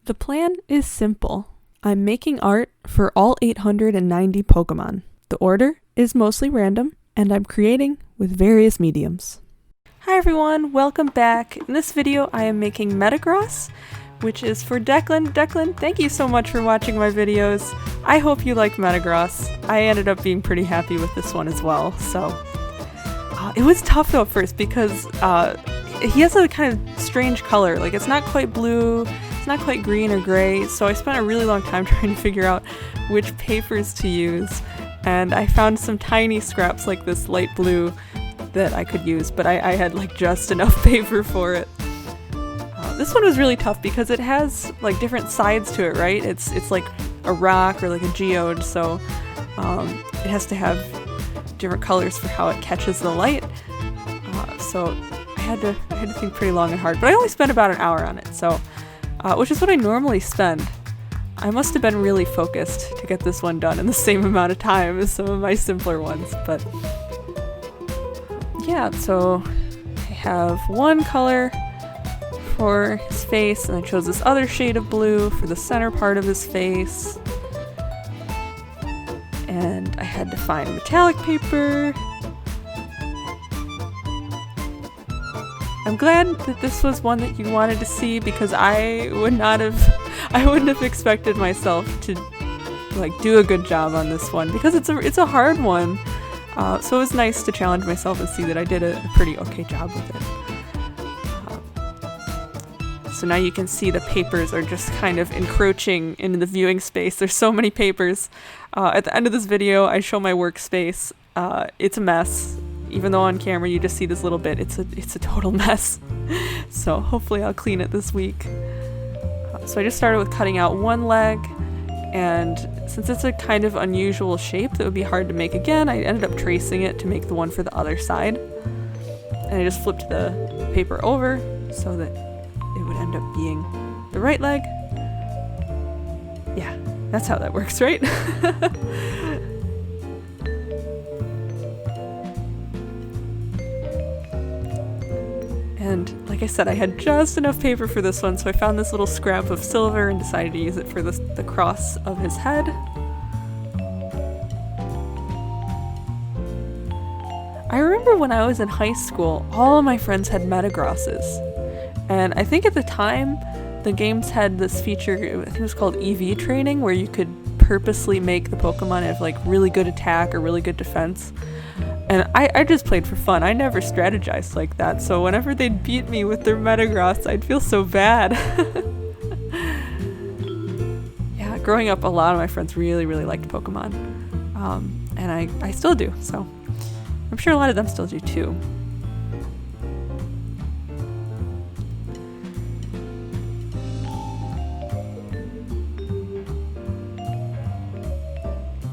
The plan is simple. I'm making art for all 890 Pokemon. The order is mostly random, and I'm creating with various mediums. Hi everyone, welcome back. In this video I am making Metagross, which is for Declan. Declan, thank you so much for watching my videos. I hope you like Metagross. I ended up being pretty happy with this one as well, so... it was tough though at first because he has a kind of strange color. Like, it's not quite blue, it's not quite green or gray, so I spent a really long time trying to figure out which papers to use, and I found some tiny scraps like this light blue that I could use, but I had like just enough paper for it. This one was really tough because it has like different sides to it, right? It's like a rock or like a geode, so it has to have different colors for how it catches the light. So I had to think pretty long and hard, but I only spent about an hour on it, so which is what I normally spend. I must have been really focused to get this one done in the same amount of time as some of my simpler ones, but yeah, so I have one color for his face, and I chose this other shade of blue for the center part of his face. And I had to find metallic paper. I'm glad that this was one that you wanted to see because I wouldn't have expected myself to like do a good job on this one because it's a hard one. So it was nice to challenge myself and see that I did a pretty okay job with it. So now you can see the papers are just kind of encroaching into the viewing space. There's so many papers. At the end of this video, I show my workspace. It's a mess. Even though on camera you just see this little bit, it's a total mess. So hopefully I'll clean it this week. So I just started with cutting out one leg, and since it's a kind of unusual shape that would be hard to make again, I ended up tracing it to make the one for the other side. And I just flipped the paper over so that it would end up being the right leg. Yeah, that's how that works, right? And like I said, I had just enough paper for this one, so I found this little scrap of silver and decided to use it for the cross of his head. I remember when I was in high school, all of my friends had Metagrosses. And I think at the time, the games had this feature, I think it was called EV training, where you could purposely make the Pokemon have like really good attack or really good defense. And I just played for fun. I never strategized like that, so whenever they'd beat me with their Metagross, I'd feel so bad. Yeah, growing up, a lot of my friends really, really liked Pokemon. And I still do, so I'm sure a lot of them still do too.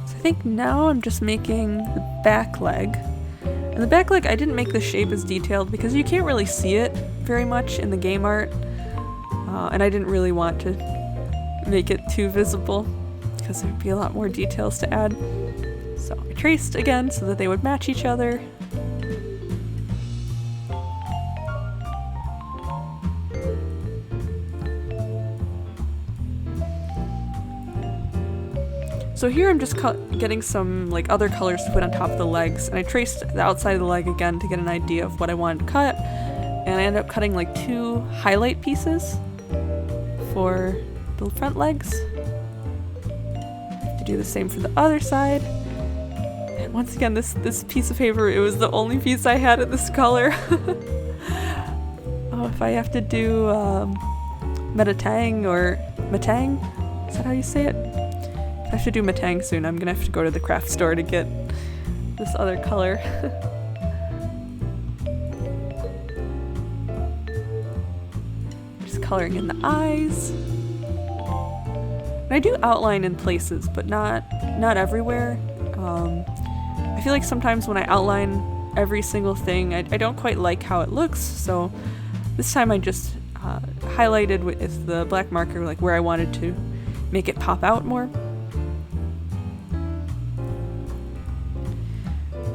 I think now I'm just making the back leg. And the back leg, I didn't make the shape as detailed because you can't really see it very much in the game art. And I didn't really want to make it too visible because there'd be a lot more details to add. So I traced again so that they would match each other. So here I'm just getting some like other colors to put on top of the legs, and I traced the outside of the leg again to get an idea of what I wanted to cut, and I ended up cutting like 2 highlight pieces for the front legs. I have to do the same for the other side. And once again, this piece of paper, it was the only piece I had in this color. Oh, if I have to do Metatang or Matang, is that how you say it? If I should do Matang soon, I'm gonna have to go to the craft store to get this other color. Just coloring in the eyes. And I do outline in places, but not everywhere. I feel like sometimes when I outline every single thing, I don't quite like how it looks, so this time I just highlighted with the black marker like where I wanted to make it pop out more.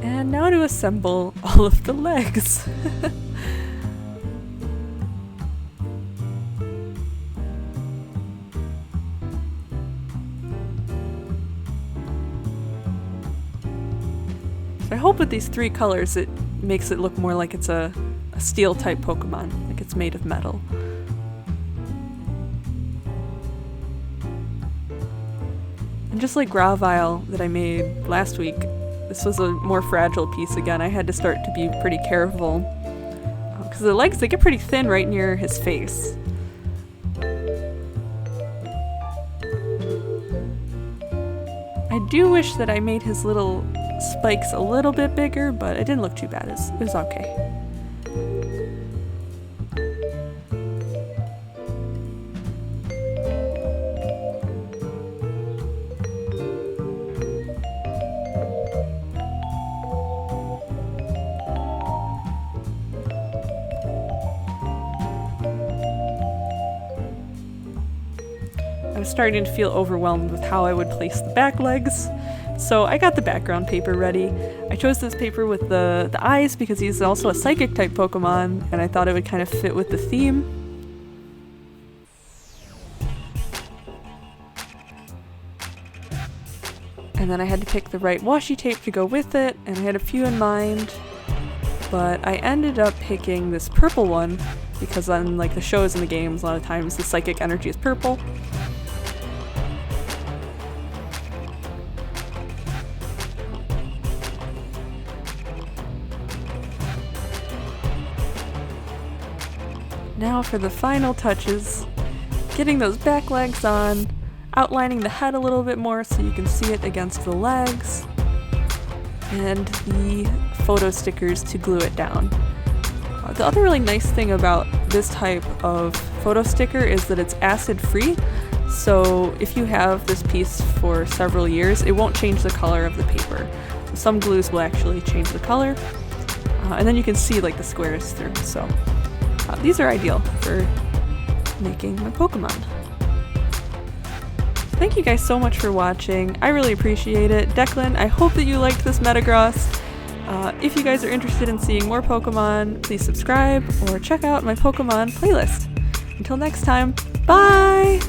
And now to assemble all of the legs. So I hope with these 3 colors it makes it look more like it's a steel type Pokemon, like it's made of metal. And just like Gravile that I made last week, this was a more fragile piece again. I had to start to be pretty careful because the legs, they get pretty thin right near his face. I do wish that I made his little spikes a little bit bigger, but it didn't look too bad. It was okay. I was starting to feel overwhelmed with how I would place the back legs, so I got the background paper ready. I chose this paper with the eyes because he's also a psychic type Pokemon, and I thought it would kind of fit with the theme. And then I had to pick the right washi tape to go with it, and I had a few in mind, but I ended up picking this purple one because on like the shows and the games, a lot of times the psychic energy is purple. Now for the final touches, getting those back legs on, outlining the head a little bit more so you can see it against the legs, and the photo stickers to glue it down. The other really nice thing about this type of photo sticker is that it's acid free, so if you have this piece for several years, it won't change the color of the paper. So some glues will actually change the color, and then you can see like the squares through. So these are ideal for making my Pokemon. Thank you guys so much for watching. I really appreciate it. Declan, I hope that you liked this Metagross. If you guys are interested in seeing more Pokemon, please subscribe or check out my Pokemon playlist. Until next time, bye!